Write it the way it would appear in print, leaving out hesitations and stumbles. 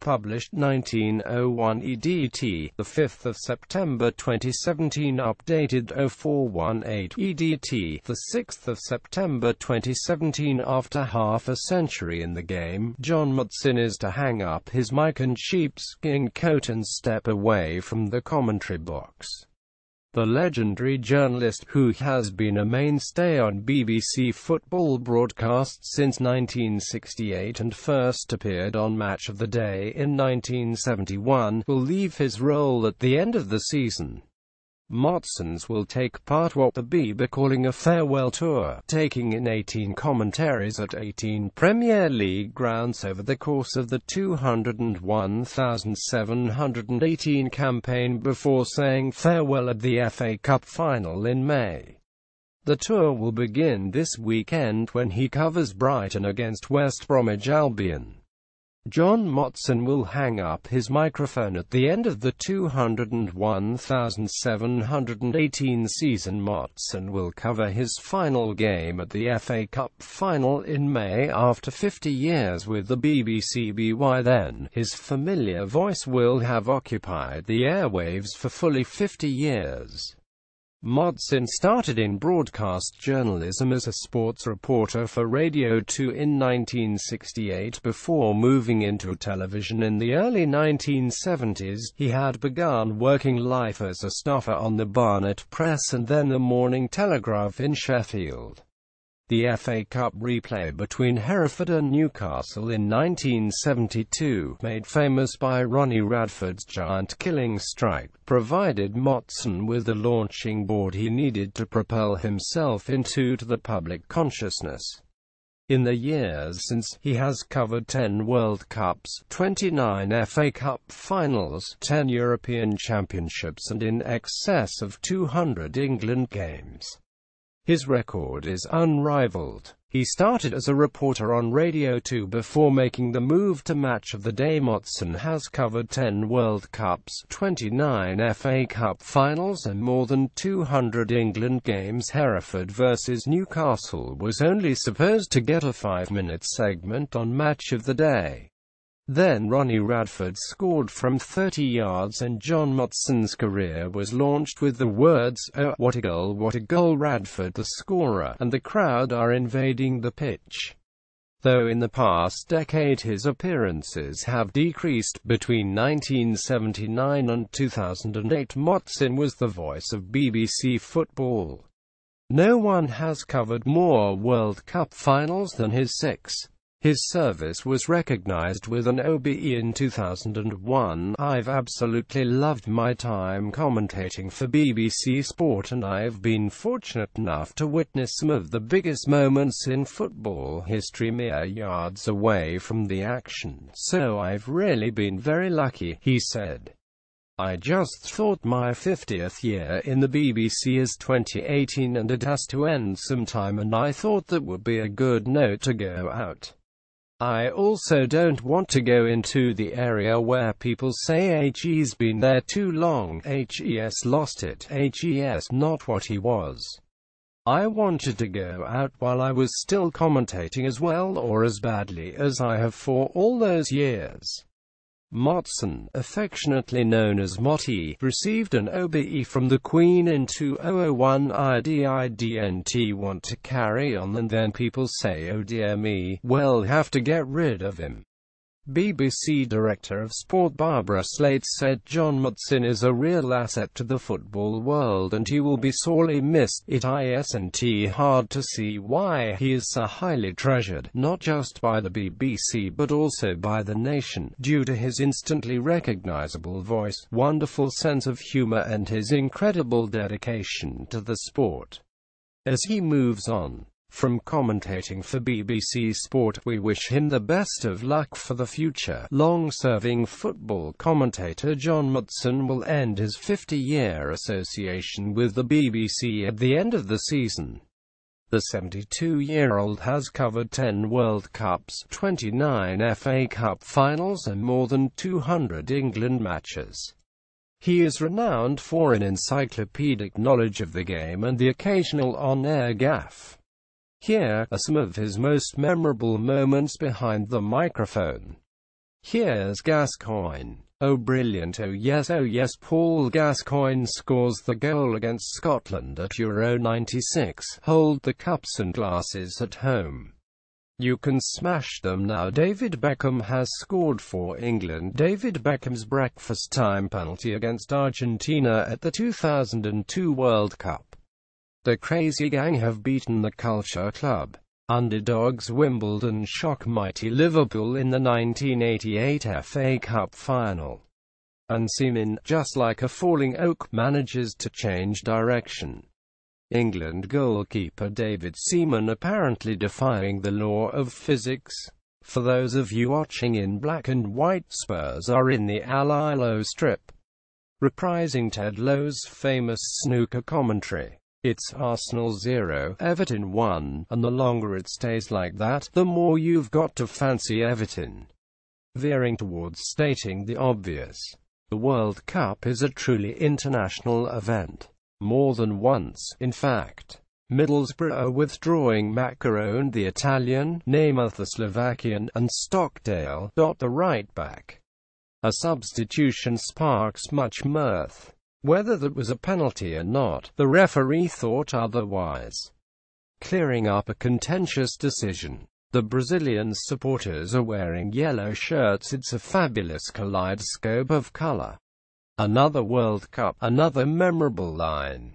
Published 1901 EDT, the 5th of September 2017. Updated 0418 EDT, the 6th of September 2017. After half a century in the game, John Motson is to hang up his mic and sheepskin coat and step away from the commentary box. The legendary journalist, who has been a mainstay on BBC football broadcasts since 1968 and first appeared on Match of the Day in 1971, will leave his role at the end of the season. Motsons will take part what the Beeb are calling a farewell tour, taking in 18 commentaries at 18 Premier League grounds over the course of the 201,718 campaign before saying farewell at the FA Cup final in May. The tour will begin this weekend when he covers Brighton against West Bromwich Albion. John Motson will hang up his microphone at the end of the 201,718 season. Motson will cover his final game at the FA Cup final in May after 50 years with the BBCBy. Then, his familiar voice will have occupied the airwaves for fully 50 years. Motson started in broadcast journalism as a sports reporter for Radio 2 in 1968 before moving into television in the early 1970s. He had begun working life as a staffer on the Barnet Press and then the Morning Telegraph in Sheffield. The FA Cup replay between Hereford and Newcastle in 1972, made famous by Ronnie Radford's giant-killing strike, provided Motson with the launching board he needed to propel himself into the public consciousness. In the years since, he has covered 10 World Cups, 29 FA Cup finals, 10 European Championships and in excess of 200 England games. His record is unrivaled. He started as a reporter on Radio 2 before making the move to Match of the Day. Motson has covered 10 World Cups, 29 FA Cup finals and more than 200 England games. Hereford vs Newcastle was only supposed to get a 5-minute segment on Match of the Day. Then Ronnie Radford scored from 30 yards and John Motson's career was launched with the words, "Oh, what a goal, Radford the scorer," and the crowd are invading the pitch. Though in the past decade his appearances have decreased, between 1979 and 2008 Motson was the voice of BBC football. No one has covered more World Cup finals than his 6. His service was recognized with an OBE in 2001. "I've absolutely loved my time commentating for BBC Sport and I've been fortunate enough to witness some of the biggest moments in football history mere yards away from the action, so I've really been very lucky," he said. "I just thought my 50th year in the BBC is 2018 and it has to end sometime and I thought that would be a good note to go out. I also don't want to go into the area where people say he's been there too long, hes lost it, hes not what he was. I wanted to go out while I was still commentating as well or as badly as I have for all those years." Motson, affectionately known as Motty, received an OBE from the Queen in 2001. "I didn't want to carry on and then people say, oh dear me, we'll have to get rid of him." BBC Director of Sport Barbara Slate said John Motson is a real asset to the football world and he will be sorely missed. It isn't hard to see why he is so highly treasured, not just by the BBC but also by the nation, due to his instantly recognizable voice, wonderful sense of humor and his incredible dedication to the sport. As he moves on from commentating for BBC Sport, we wish him the best of luck for the future. Long-serving football commentator John Motson will end his 50-year association with the BBC at the end of the season. The 72-year-old has covered 10 World Cups, 29 FA Cup finals and more than 200 England matches. He is renowned for an encyclopedic knowledge of the game and the occasional on-air gaffe. Here are some of his most memorable moments behind the microphone. Here's Gascoigne. Oh brilliant, oh yes, Paul Gascoigne scores the goal against Scotland at Euro 96. Hold the cups and glasses at home. You can smash them now. David Beckham has scored for England. David Beckham's breakfast time penalty against Argentina at the 2002 World Cup. The Crazy Gang have beaten the Culture Club. Underdogs Wimbledon shock mighty Liverpool in the 1988 FA Cup final. And Seaman, just like a falling oak, manages to change direction. England goalkeeper David Seaman apparently defying the law of physics. For those of you watching in black and white, Spurs are in the Al Ilo strip. Reprising Ted Lowe's famous snooker commentary. It's Arsenal 0, Everton 1, and the longer it stays like that, the more you've got to fancy Everton. Veering towards stating the obvious. The World Cup is a truly international event. More than once, in fact. Middlesbrough withdrawing Macarone the Italian, Nemeth the Slovakian, and Stockdale, the right back. A substitution sparks much mirth. Whether that was a penalty or not, the referee thought otherwise. Clearing up a contentious decision. The Brazilian supporters are wearing yellow shirts. It's a fabulous kaleidoscope of color. Another World Cup, another memorable line.